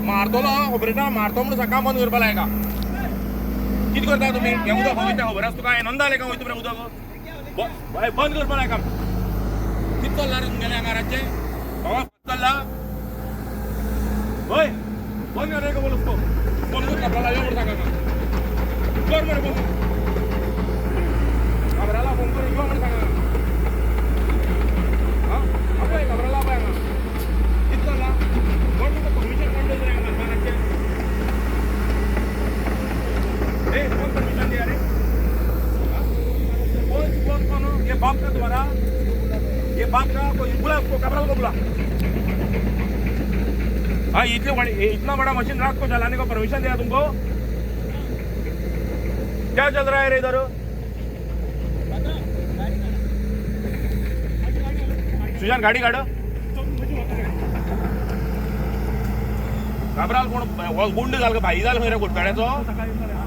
मारतो ऑपरेटर मारतो म्हणून सकाळ बंद करपा लायका कितें करता तुमी हें उदक वयता खबर आसा तुका नंद जालें का वयता मरे उदक बंद करपा लायका कितें चल्ला रे तुमगेलें हांगा रातचें बाबा चल्ला हय बंद कर रे का बोलस तो फोन कर काबराला यो म्हणून सांगा कर मरे फोन काबराला फोन कर यो म्हणून सांगा हां आपल्या काबराला पळय हांगा कितें चल्ला कोण तुका परमिशन कोण दिलें रे हांगा रातचें ए कौन परमिशन दिया रे कौन ये बाप का तुम्हारा ये बाप का कोई बुला उसको कबराल को बुला हाँ इतना बड़ा मशीन रात को चलाने को परमिशन दिया तुमको क्या चल रहा है रे इधर सुजान गाड़ी काढ कबराल कोण गुंड झाल का भाई झाल मेरे घोटकाड्याचो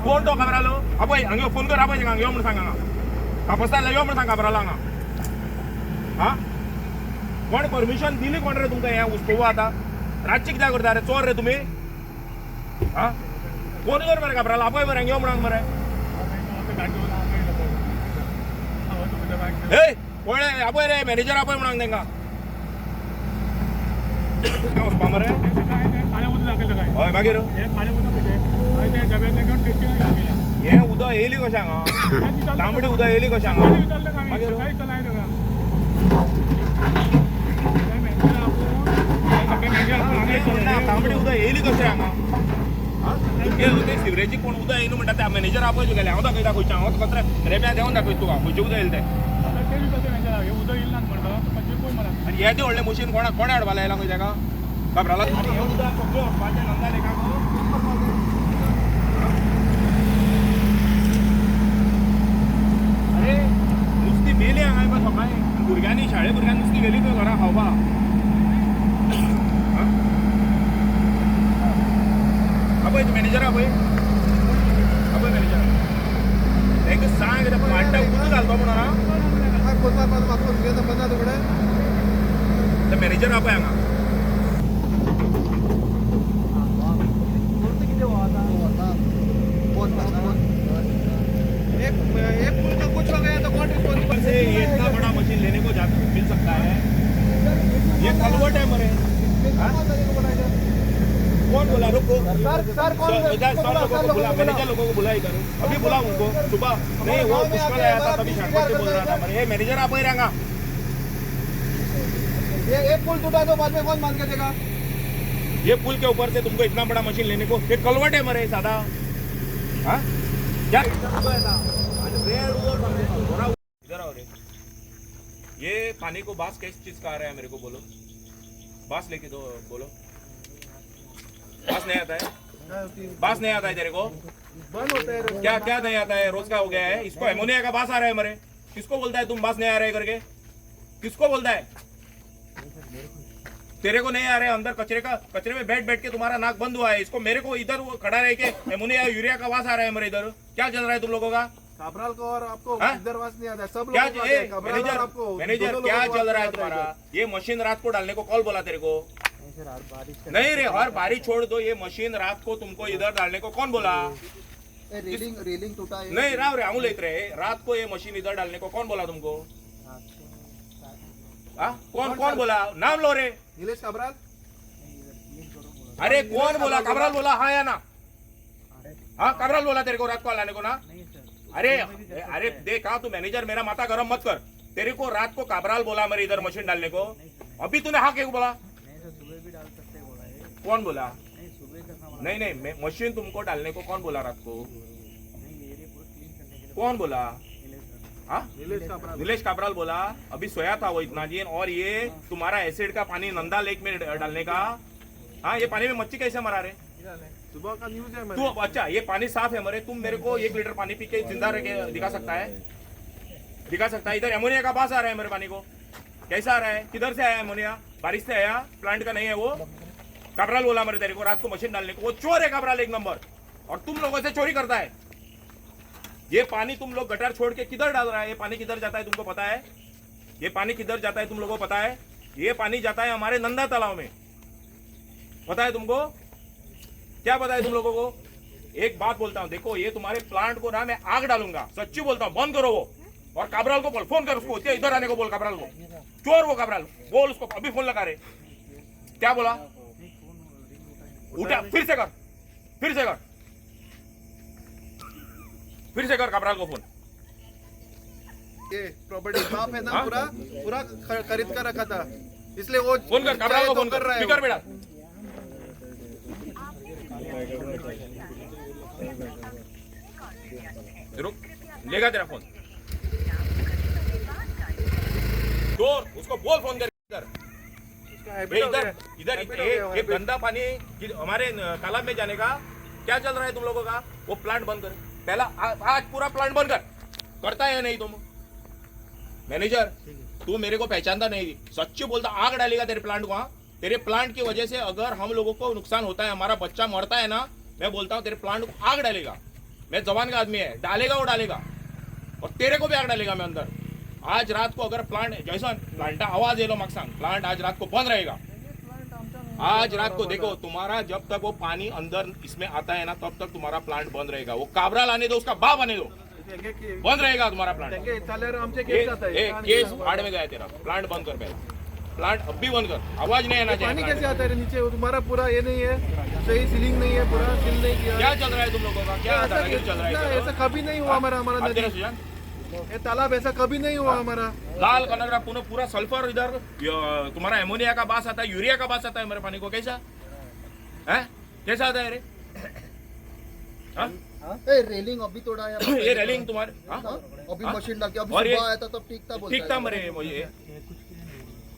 कोण तो कबरालो आपय हांगा फोन कर आपय हांगा यो म्हणून सांग हांगा कापस्ताला यो म्हणून सांग कबराला हांगा हा कोण परमिशन दिली कोण रे तुमका हे उस्कोवा आता रातची कित्याक करता रे चोर रे तुम्ही हा फोन कर मरे कबराला आपय मरे हांगा यो म्हणून मरे ए पळय आपय रे मॅनेजर आपय म्हणून तेंका वचपा मरे हय मागीर हे उदक येयली कशें हांगा तांबडी उदक येयली कशें हांगा मागीर तांबडी उदक येयली कशें हांगा ते सिवरेजीक कोण उदक येयना म्हणटा ते मॅनेजर आपय तुगेले हांव दाखयता खंयचें हांव तुका रेब्या देंवन दाखयता तुका खंयचें उदक येयलें तें आनी हे तें व्हडलें मशीन कोणा हाडपा लायला खंय तेका काबराला अरे नुस्ती मेली हांगा सकाळी भुरग्यांनी शाळे भुरग्यांनी नुस्ती गेली तुवें घरा खावपा आपय मॅनेजर आपय मॅनेजर तांकां सांग वाडटा उदक घालपा म्हणून मॅनेजर आपय हांगा एक पुल का कुछ हो गया तो कौन रिस्पॉन्सिबल से इतना बड़ा मशीन लेने को मिल सकता है ये कलवट है मरे कौन बोला रुको सर कौन लोगों को बुला मैनेजर लोगों को बुला इधर अभी बुला उनको सुबह नहीं वो पुष्कर आया था तभी शर्मा से बोल रहा था मरे मैनेजर आप ही रहेगा ये एक पुल टूटा तो बाद में कौन मान के देगा ये पुल के ऊपर से तुमको इतना बड़ा मशीन लेने को ये कलवट है मरे सादा हाँ क्या इधर आओ रे ये पानी को बास किस चीज का आ रहा है मेरे को बोलो बास लेके दो बोलो बास नहीं आता है बास नहीं आता है तेरे को बंद होता है क्या क्या नहीं आता है रोज का हो गया है इसको एमोनिया का बास आ रहा है मरे किसको बोलता है तुम बास नहीं आ रहा है करके किसको बोलता है तेरे को नहीं आ रहे अंदर कचरे में बैठ के तुम्हारा नाक बंद हुआ है इसको मेरे को इधर खड़ा रह के एमोनिया यूरिया का वास आ रहा है मेरे इधर क्या चल रहा है तुम लोगों का काबराल को और आपको इधर वास नहीं आता है सब क्या लोगों को मैनेजर क्या चल रहा है तुम्हारा ये मशीन रात को डालने को कौन बोला तेरे को नहीं रे और बारिश छोड़ दो ये मशीन रात को तुमको इधर डालने को कौन बोला रेलिंग टूटा है नहीं राव रे आऊं लेते रहे रात को ये मशीन इधर डालने को कौन बोला तुमको कौन कौन बोला नाम लो रे नीलेश काबराल अरे कौन बोला काबराल बोला हाँ या ना हाँ काबराल बोला तेरे को रात को लाने को ना अरे अरे देख हाँ तू मैनेजर मेरा माथा गरम मत कर तेरे को रात को काबराल बोला मेरे इधर मशीन डालने को अभी तूने हाँ क्यों बोला कौन बोला नहीं मशीन तुमको डालने को कौन बोला रात को कौन बोला हाँ नीलेश काबराल बोला अभी सोया था वो इतना दिन और ये तुम्हारा एसिड का पानी नंदा लेक में डालने का हाँ ये पानी में मच्छी कैसे मरा रहे सुबह का न्यूज है तू अच्छा ये पानी साफ है मरे तुम मेरे को 1 लीटर पानी पी के जिंदा रह के दिखा सकता है इधर एमोनिया का बास आ रहा है मेरे पानी को कैसा आ रहा है किधर से आया एमोनिया बारिश से आया प्लांट का नहीं है वो काबराल बोला मेरे तेरे को रात को मशीन डालने को वो चोर है काबराल 1 नंबर और तुम लोगों से चोरी करता है ये पानी तुम लोग गटर छोड़ के किधर डाल रहा है ये पानी किधर जाता है तुमको पता है ये पानी किधर जाता है तुम लोगों को पता है ये पानी जाता है हमारे नंदा तालाब में पता है तुमको क्या बताया तुम लोगों को? एक बात बोलता हूँ, देखो ये तुम्हारे प्लांट को ना मैं आग डालूंगा, सच्ची बोलता हूँ, बंद करो वो। और काबराल को बोल, फोन कर उसको, इधर आने को बोल काबराल को, चोर वो काबराल, बोल उसको अभी फोन लगा रहे। क्या बोला? उठा, फिर से कर, फिर से कर, फिर से कर काबराल को फोन। ये प्रॉपर्टी बाप है ना, पूरा पूरा खरीद कर रखा था, इसलिए वो फोन कर काबराल को, फोन कर रहा है। स्पीकर पे डाल। रुक, लेगा तेरा फोन, चोर, उसको बोल फोन कर। इधर इधर ये गंदा पानी हमारे तालाब में जाने का क्या चल रहा है तुम लोगों का? वो प्लांट बंद कर पहला, आज पूरा प्लांट बंद कर। करता है नहीं तुम? मैनेजर तू मेरे को पहचानता नहीं, सच्ची बोलता, आग डालेगा तेरे प्लांट को। हाँ, तेरे प्लांट की वजह से अगर हम लोगों को नुकसान होता है, हमारा बच्चा मरता है ना, मैं बोलता हूँ तेरे प्लांट को आग डालेगा। मैं जवान का आदमी है, डालेगा वो डालेगा, और तेरे को भी आग डालेगा मैं अंदर। आज रात को अगर प्लांट जैसा प्लांट आवाज ये लो मकसान, प्लांट आज रात को बंद रहेगा। आज रात को देखो तुम्हारा, जब तक वो पानी अंदर इसमें आता है ना, तब तक तुम्हारा प्लांट बंद रहेगा। वो काबराल आने दो, उसका बाप आने दो, बंद रहेगा तुम्हारा प्लांट। केस भाड़ में गया तेरा, प्लांट बंद कर पहला, प्लांट अब भी बंद कर, आवाज नहीं आना चाहिए। पानी कैसे आता है नीचे? वो तुम्हारा पूरा ये नहीं है, सही सीलिंग नहीं है, पूरा सील नहीं किया। क्या चल रहा है तुम लोगों का? क्या चल रहा है? ऐसा कभी नहीं हुआ हमारा नदी, ये तालाब ऐसा कभी नहीं हुआ हमारा। लाल कनगरा पूरा सल्फर, इधर तुम्हारा एमोनिया का बास आता है, यूरिया का बास आता है मेरे पानी को। कैसा है? कैसा आता है रे? रेलिंग अभी तोड़ा है ये रेलिंग तुम्हारे अभी मशीन डाल के, अभी और ये- सुबह आया था तब ठीक था मरे मुझे।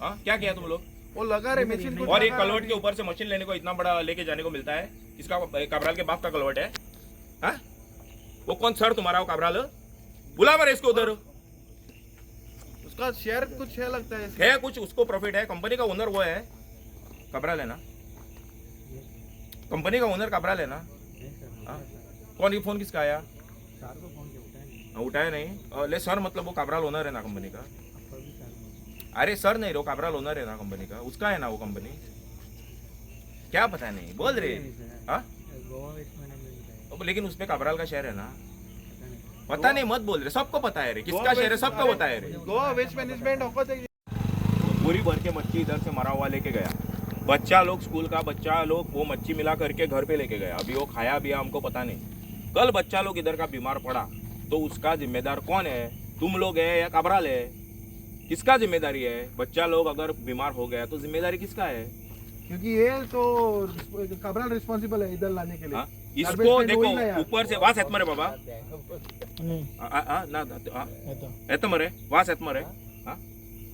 क्या किया तुम लोग? वो लगा रहे मशीन को। और एक कलवट के ऊपर से मशीन लेने को इतना बड़ा लेके जाने को मिलता है। इसका काबराल के बाप का कलवट है। हाँ? वो कौन सर तुम्हारा? वो काबराल बुला मरे इसको उधर। उसका शेयर कुछ है लगता है कुछ उसको प्रॉफिट है, कंपनी का ओनर वो है, काबराल है ना, कंपनी का ओनर काबराल है ना। हाँ? कौन ये फोन किसका आया? उठाया नहीं? ले सर मतलब वो काबराल ओनर है ना कंपनी का। अरे सर नहीं, वो काबराल ओनर है ना कंपनी का, उसका है ना वो कंपनी। क्या पता नहीं, बोल रहे। हाँ, लेकिन उसमें काबराल का शेयर है ना। पता नहीं मत बोल रहे, सबको पता है रे किसका शेयर है, सबको पता है रे। गोवा वेस्ट मैनेजमेंट ऑफर पूरी भर के मच्छी इधर से मरा हुआ लेके गया। बच्चा लोग, स्कूल का बच्चा लोग वो मच्छी मिला करके घर पे लेके गया। अभी वो खाया भी हमको पता नहीं। कल बच्चा लोग इधर का बीमार पड़ा तो उसका जिम्मेदार कौन है? तुम लोग है या काबराल है? किसका जिम्मेदारी है? बच्चा लोग अगर बीमार हो गया तो जिम्मेदारी किसका है? क्योंकि ये तो काबराल रिस्पॉन्सिबल है इधर लाने के लिए। इसको देखो ऊपर से वास एतमरे बाबा ना एतमरे वास एतमरे।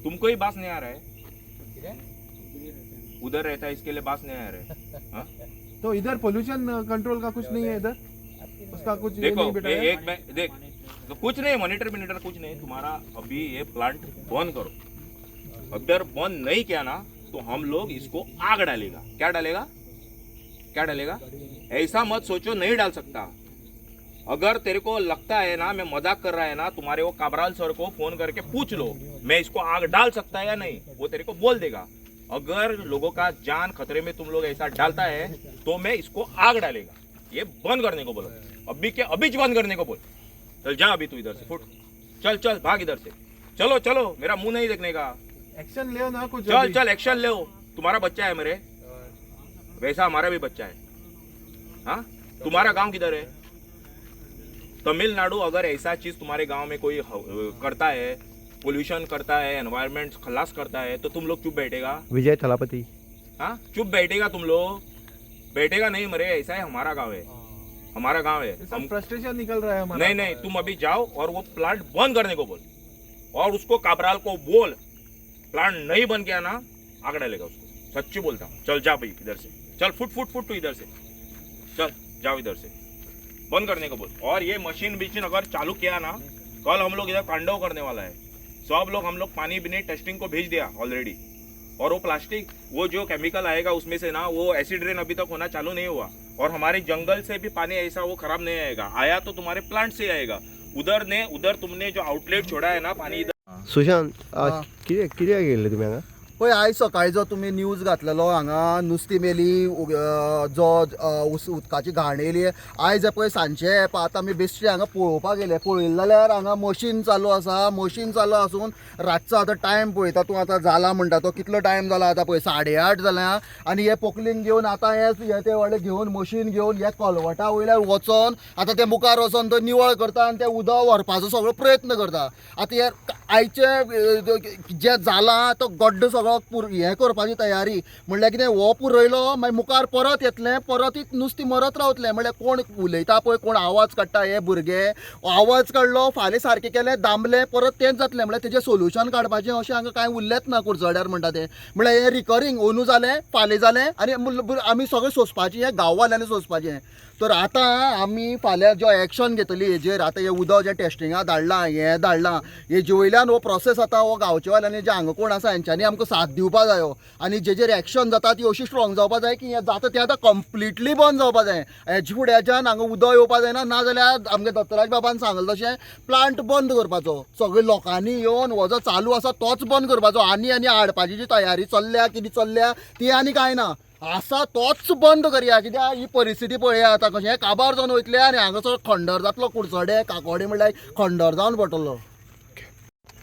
तुमको ही बास नहीं आ रहा है, उधर रहता है इसके लिए बास नहीं आ रहा है। तो इधर पोल्यूशन कंट्रोल का कुछ नहीं है इधर, उसका कुछ देखो देख तो कुछ नहीं, मॉनिटर कुछ नहीं। तुम्हारा अभी ये प्लांट बंद करो, अगर बंद नहीं किया ना तो हम लोग इसको आग डालेगा। क्या डालेगा? क्या डालेगा? ऐसा मत सोचो नहीं डाल सकता। अगर तेरे को लगता है ना मैं मजाक कर रहा है ना, तुम्हारे वो काबराल सर को फोन करके पूछ लो मैं इसको आग डाल सकता है या नहीं, वो तेरे को बोल देगा। अगर लोगों का जान खतरे में तुम लोग ऐसा डालता है तो मैं इसको आग डालेगा। ये बंद करने को बोलो, अभी के अभी बंद करने को बोल। चल जा अभी तू इधर से, फुट, चल चल भाग इधर से, चलो चलो, मेरा मुंह नहीं देखने का। एक्शन ले ना कुछ, चल चल एक्शन ले। तुम्हारा बच्चा है मेरे, वैसा हमारा भी बच्चा है। हाँ, तुम्हारा गांव किधर है? तमिलनाडु। अगर ऐसा चीज तुम्हारे गांव में कोई करता है, पोल्यूशन करता है, एनवायरमेंट खलास करता है, तो तुम लोग चुप बैठेगा? विजय थलापति। हाँ, चुप बैठेगा तुम लोग? बैठेगा नहीं मरे। ऐसा है, हमारा गांव है, हमारा गांव है। हम फ्रस्ट्रेशन निकल रहा है हमारा। नहीं, तुम अभी जाओ और वो प्लांट बंद करने को बोल, और उसको काबराल को बोल प्लांट नहीं बंद किया ना आग डालेगा उसको। सच्ची बोलता हूँ। चल जा भाई इधर से, चल फुट तू इधर से, चल जाओ इधर से, बंद करने को बोल। और ये मशीन अगर चालू किया ना, कल हम लोग इधर तांडव करने वाला है। सब लोग हम लोग पानी बिने टेस्टिंग को भेज दिया ऑलरेडी। और वो प्लास्टिक, वो जो केमिकल आएगा उसमें से ना, वो एसिड रेन अभी तक होना चालू नहीं हुआ। और हमारे जंगल से भी पानी ऐसा वो खराब नहीं आएगा, आया तो तुम्हारे प्लांट से आएगा। उधर तुमने जो आउटलेट छोड़ा है ना पानी, इधर सुशांत आज किती गेले तुम्ही हांगा? पळय आयज सकाळी जो तुमी न्यूज घातलेलो हांगा नुस्तीं मेली जो उदकाची घाण येयली आयज पळय सांजचे आतां आमी बेश्टे हांगा पळोवपाक गेले पळयलें जाल्यार हांगा मशीन चालू आसा मशीन चालू आसून रातचो आतां टायम पळयता तूं आतां जाला म्हणटा तो कितलो टायम जाला आतां पळय 8:30 जाल्या आनी हे पोकलींग घेवन आतां हे ते व्हडले घेवन मशीन घेवन हे कलवटा वयल्यार वचोन आतां ते मुखार वचोन तो निवळ करता आनी ते उदक व्हरपाचो सगळो प्रयत्न करता आतां हे आयचे जे जाला तो गड्डो सगळो हें करपाची तयारी म्हणल्यार कितें हो पुरयलो मागीर मुखार परत येतलें परत नुस्तीं मरत रावतलें म्हणल्यार कोण उलयता पळय कोण आवाज काडटा हे भुरगे आवाज काडलो फाल्यां सारकें केलें दामलें परत तेंच जातलें म्हणल्यार तेजें सोल्युशन काडपाचें अशें हांगा कांय उरलेंच ना कुडचड्यार म्हणटा तें म्हणल्यार हें रिकरींग अंदू जालें फाल्यां जालें आनी आमी सगळें सोंसपाचें हें गांववाल्यांनी सोंसपाचें तर आतां आमी फाल्यां जो एक्शन घेतली हेजेर आतां हें उदक जें टेस्टिंगा धाडलां हें धाडलां हेजे वयल्यान हो प्रोसेस आतां हो गांवचे वाल्यांनी जे हांगा कोण आसा हेंच्यांनी आमकां साथ दिवपा जायो आनी जेजेर एक्शन जाता ती अशी स्ट्रॉंग जावपा जाय की हें जाता तें आतां कंप्लिटली बंद जावपा जाय हेजे फुड्याच्यान हांगा उदक येवपा जायना नाजाल्यार आमगे दत्तराज बाबान सांगलें तशें प्लांट बंद करपाचो सगळ्या लोकांनी येवन हो जो चालू आसा तोच बंद करपाचो आनी हाडपाची जी तयारी चल्ल्या कितें चल्ल्या ती आनी कांय ना आसा तोच बंद करया कित्याक ही परिस्थिती पळया आतां कशें काबार जावन वयतले आनी हांगासर खंडर जातलो कुडचडे काकोडे म्हणल्यार खंडर जावन पडटलो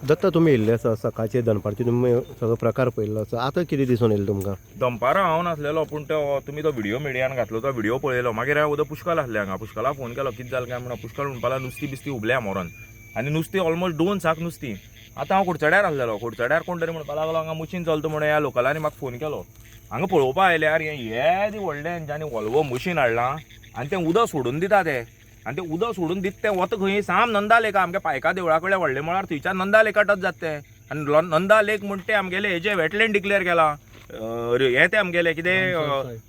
दत्ता तुमी येयल्ले आसा सकाळचे दनपारचे तुमी सगळो प्रकार पळयल्लो आसा आतां कितें दिसून येयलें तुमकां दनपारां हांव नासलेलो पूण तो तुमी तो व्हिडिओ मिडियान घातलो तो व्हिडिओ पळयलो मागीर हांव उदक पुष्कळ आसलें हांगा पुष्कळा फोन केलो कितें जालें काय म्हणून पुष्कळ म्हणपा लागलो नुस्तीं बिस्तीं उबल्या मोरोन आनी नुस्तीं ऑलमोस्ट 2 साक नुस्तीं आतां हांव कुडचड्यार आसलेलो कुडचड्यार कोण तरी म्हणपा लागलो हांगा मशीन चलता म्हणून ह्या लोकलांनी म्हाका फोन केलो हांगा पळोवपा आयल्यार हे दी व्हडलें हेंच्यांनी व्हॉल्वो मशीन हाडलां आनी तें उदक सोडून दिता ते आनी तें उदक सोडून दिता तें वता खंय साम नंदा लेक आमगे पायका देवळा कडल्या व्हडले मळार थंयच्यान नंदा लेका टच जाता तें आनी नंदा लेक म्हणटा ते आमगेले हेजे वेटलँड डिक्लेअर केला हे ते आमगेले कितें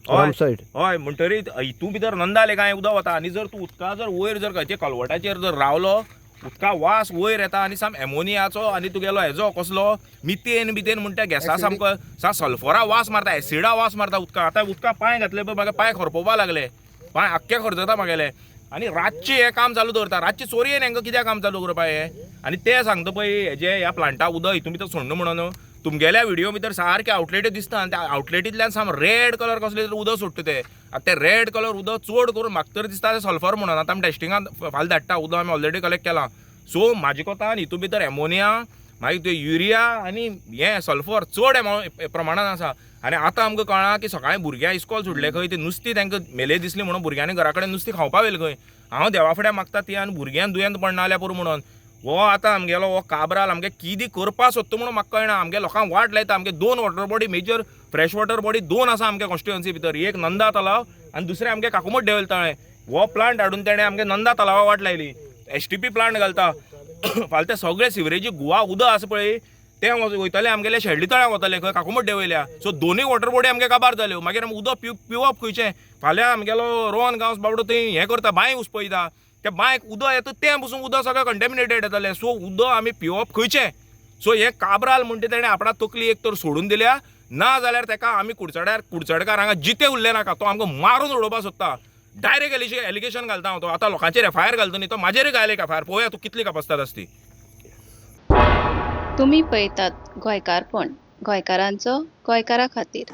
हय म्हणटरी हितू भितर नंदा लेका हें उदक वता आनी जर तूं उदका जर वयर जर खंयच्या कलवटाचेर जर रावलो उदका वास वयर येता आनी साम एमोनियाचो आनी तुगेलो हेजो कसलो मिथेन बिथेन म्हणटा गॅसा सामको सल्फरा वास मारता एसिडा वास मारता उदका आतां उदका पांय घातले पळय म्हाका पांय खरपोवपा लागले पांय आख्खे खरजता म्हागेले आनी रातची हें काम चालू दवरता रातची चोरयेन हेंका कित्याक काम चालू करपा हें आनी ते सांगता पळय हेजे ह्या प्लांटा उदक हितून भितर सोडना म्हणून तुमगेल्या व्हिडिओ भितर सारके आउटलेटी दिसता आनी त्या आउटलेटींतल्यान साम रेड कलर कसले तरी उदक सोडटा ते आतां ते रेड कलर उदक चड करून म्हाका तर दिसता ते सल्फर म्हणून आतां आमी टेस्टिंगान फाल्यां धाडटा उदक आमी ऑलरेडी कलेक्ट केलां सो म्हाजे कोतान हितून भितर एमोनिया मागीर ते युरिया आनी हें सल्फर चड प्रमाणान आसा आनी आतां आमकां कळ्ळां की सकाळीं भुरग्यां इस्कॉल सुटले खंय ते नुस्तीं तांकां मेले दिसली म्हणून भुरग्यांनी घरा कडेन नुस्तीं खावपा व्हेलें खंय हांव देवा फुड्यान मागता ती आनी भुरग्यांक दुयेंत पडना जाल्यार पुरो म्हणून हो आतां आमगेलो हो काबराल आमगे कितें करपा सोदता म्हणून म्हाका कळना आमगे लोकांक वाट लायता आमगे 2 water body major fresh water body 2 आसा आमगे कॉन्स्टिट्युएन्सी भितर एक नंदा तलाव आनी दुसरें आमगे काकुमट देवल तळें हो प्लांट हाडून तेणें आमगे नंदा तलावा वाट लायली STP प्लांट घालता फाल्यां ते सगळे सिवरेजी गुवा उदक आसा पळय ते वयतले आमगेले शेळडी तळ्याक वतले खंय काकुमट देवयल्या सो दोनूय वॉटर बॉडी आमगे काबार जाल्यो मागीर उदक पिवप खंयचें फाल्यां आमगेलो रोहन गांवस बाबडो थंय हें करता बांय उसपयता त्या बांयक उदक येता तें पसून उदक सगळें कंटेमिनेटेड येतलें सो उदक आमी पिवप खंयचें सो हे काबराल म्हणटा तेणें आपणाक तकली एक तर सोडून दिल्या ना जाल्यार तेका आमी कुडचडकार हांगा जिते उरले नाका तो आमकां मारून उडोवपा सोदता डायरेक्ट एलिगेशन घालता हांव तो आतां लोकांचेर FIR घालता न्ही तो म्हाजेर घायले FIR पळोवया तूं कितली कापासतात आसती तुम्ही पळयतात गोंयकारपण गोंयकारांचो गोंयकारा खातीर